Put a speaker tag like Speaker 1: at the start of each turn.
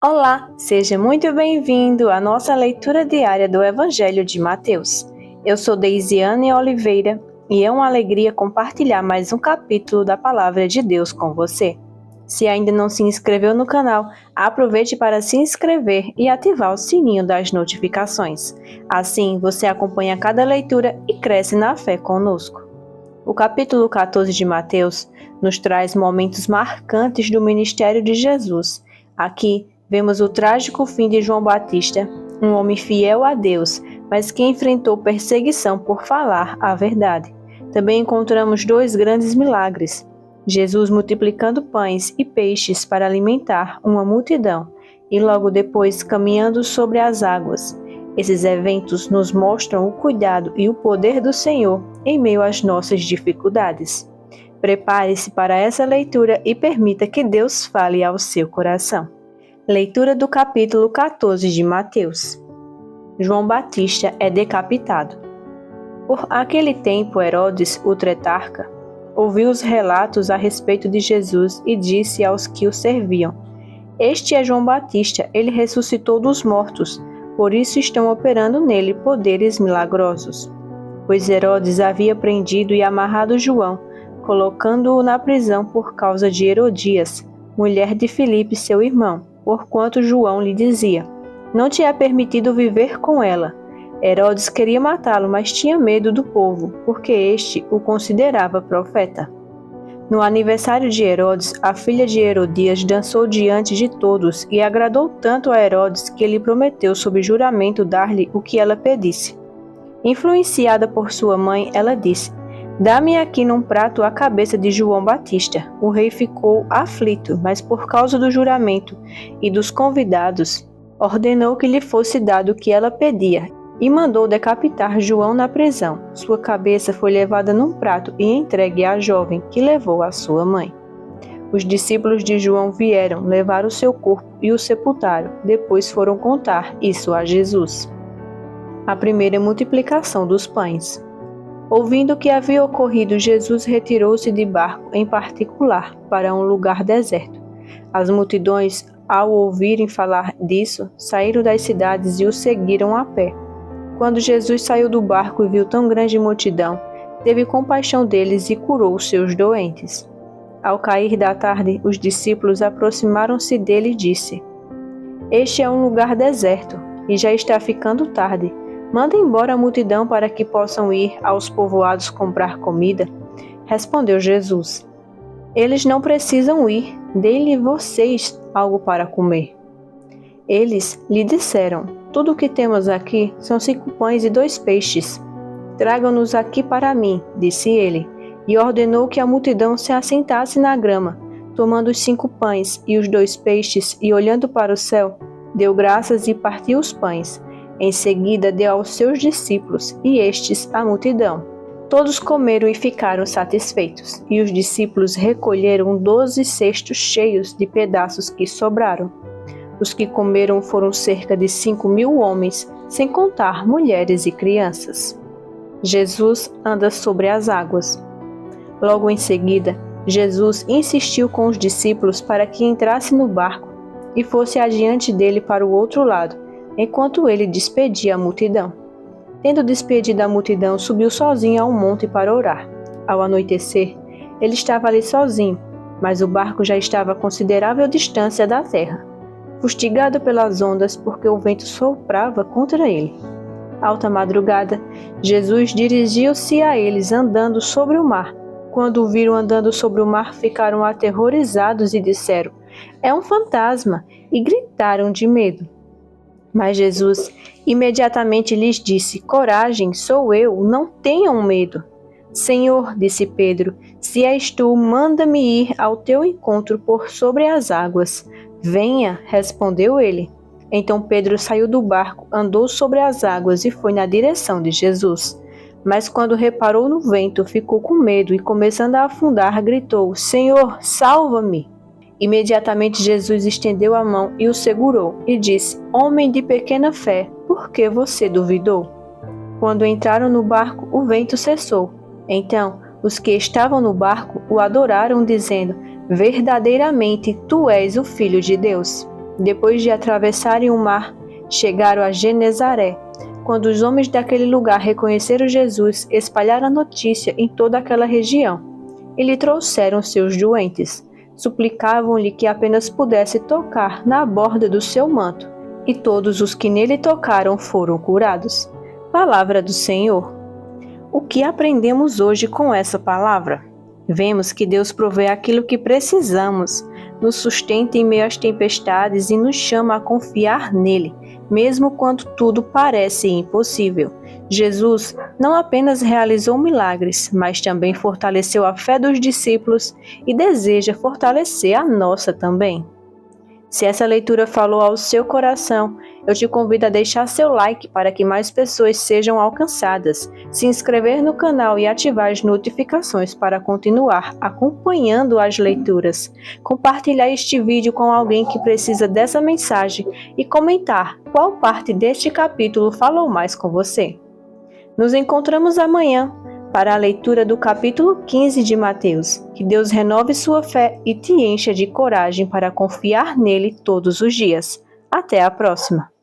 Speaker 1: Olá, seja muito bem-vindo à nossa leitura diária do Evangelho de Mateus. Eu sou Deisiane Oliveira e é uma alegria compartilhar mais um capítulo da Palavra de Deus com você. Se ainda não se inscreveu no canal, aproveite para se inscrever e ativar o sininho das notificações. Assim, você acompanha cada leitura e cresce na fé conosco. O capítulo 14 de Mateus nos traz momentos marcantes do ministério de Jesus. Aqui, vemos o trágico fim de João Batista, um homem fiel a Deus, mas que enfrentou perseguição por falar a verdade. Também encontramos dois grandes milagres: Jesus multiplicando pães e peixes para alimentar uma multidão, e logo depois caminhando sobre as águas. Esses eventos nos mostram o cuidado e o poder do Senhor em meio às nossas dificuldades. Prepare-se para essa leitura e permita que Deus fale ao seu coração. Leitura do capítulo 14 de Mateus. João Batista é decapitado. Por aquele tempo, Herodes, o tetrarca, ouviu os relatos a respeito de Jesus e disse aos que o serviam: "Este é João Batista, ele ressuscitou dos mortos, por isso estão operando nele poderes milagrosos." Pois Herodes havia prendido e amarrado João, colocando-o na prisão por causa de Herodias, mulher de Filipe, seu irmão, porquanto João lhe dizia: "Não te é permitido viver com ela." Herodes queria matá-lo, mas tinha medo do povo, porque este o considerava profeta. No aniversário de Herodes, a filha de Herodias dançou diante de todos e agradou tanto a Herodes que ele prometeu sob juramento dar-lhe o que ela pedisse. Influenciada por sua mãe, ela disse: "Dá-me aqui num prato a cabeça de João Batista." O rei ficou aflito, mas por causa do juramento e dos convidados, ordenou que lhe fosse dado o que ela pedia e mandou decapitar João na prisão. Sua cabeça foi levada num prato e entregue à jovem, que levou à sua mãe. Os discípulos de João vieram levar o seu corpo e o sepultaram. Depois foram contar isso a Jesus. A primeira multiplicação dos pães. Ouvindo o que havia ocorrido, Jesus retirou-se de barco em particular para um lugar deserto. As multidões, ao ouvirem falar disso, saíram das cidades e o seguiram a pé. Quando Jesus saiu do barco e viu tão grande multidão, teve compaixão deles e curou os seus doentes. Ao cair da tarde, os discípulos aproximaram-se dele e disse: "Este é um lugar deserto e já está ficando tarde. Manda embora a multidão para que possam ir aos povoados comprar comida." Respondeu Jesus: "Eles não precisam ir, dê-lhe vocês algo para comer." Eles lhe disseram: "Tudo o que temos aqui são 5 pães e 2 peixes. Tragam-nos aqui para mim," disse ele, e ordenou que a multidão se assentasse na grama. Tomando os 5 pães e os 2 peixes e olhando para o céu, deu graças e partiu os pães. Em seguida deu aos seus discípulos e estes à multidão. Todos comeram e ficaram satisfeitos, e os discípulos recolheram 12 cestos cheios de pedaços que sobraram. Os que comeram foram cerca de 5.000 homens, sem contar mulheres e crianças. Jesus anda sobre as águas. Logo em seguida, Jesus insistiu com os discípulos para que entrasse no barco e fosse adiante dele para o outro lado, enquanto ele despedia a multidão. Tendo despedido a multidão, subiu sozinho ao monte para orar. Ao anoitecer, ele estava ali sozinho, mas o barco já estava a considerável distância da terra, fustigado pelas ondas porque o vento soprava contra ele. Alta madrugada, Jesus dirigiu-se a eles andando sobre o mar. Quando o viram andando sobre o mar, ficaram aterrorizados e disseram: "É um fantasma!" e gritaram de medo. Mas Jesus imediatamente lhes disse: "Coragem, sou eu, não tenham medo." "Senhor," disse Pedro, "se és tu, manda-me ir ao teu encontro por sobre as águas." "Venha," respondeu ele. Então Pedro saiu do barco, andou sobre as águas e foi na direção de Jesus. Mas quando reparou no vento, ficou com medo e, começando a afundar, gritou: "Senhor, salva-me!" Imediatamente Jesus estendeu a mão e o segurou e disse: "Homem de pequena fé, por que você duvidou?" Quando entraram no barco, o vento cessou. Então, os que estavam no barco o adoraram, dizendo: "Verdadeiramente, tu és o Filho de Deus." Depois de atravessarem o mar, chegaram a Genezaré. Quando os homens daquele lugar reconheceram Jesus, espalharam a notícia em toda aquela região e lhe trouxeram seus doentes. Suplicavam-lhe que apenas pudesse tocar na borda do seu manto, e todos os que nele tocaram foram curados. Palavra do Senhor. O que aprendemos hoje com essa palavra? Vemos que Deus provê aquilo que precisamos, nos sustenta em meio às tempestades e nos chama a confiar nele, mesmo quando tudo parece impossível. Jesus não apenas realizou milagres, mas também fortaleceu a fé dos discípulos e deseja fortalecer a nossa também. Se essa leitura falou ao seu coração, eu te convido a deixar seu like para que mais pessoas sejam alcançadas, se inscrever no canal e ativar as notificações para continuar acompanhando as leituras, compartilhar este vídeo com alguém que precisa dessa mensagem e comentar qual parte deste capítulo falou mais com você. Nos encontramos amanhã para a leitura do capítulo 15 de Mateus. Que Deus renove sua fé e te encha de coragem para confiar nele todos os dias. Até a próxima!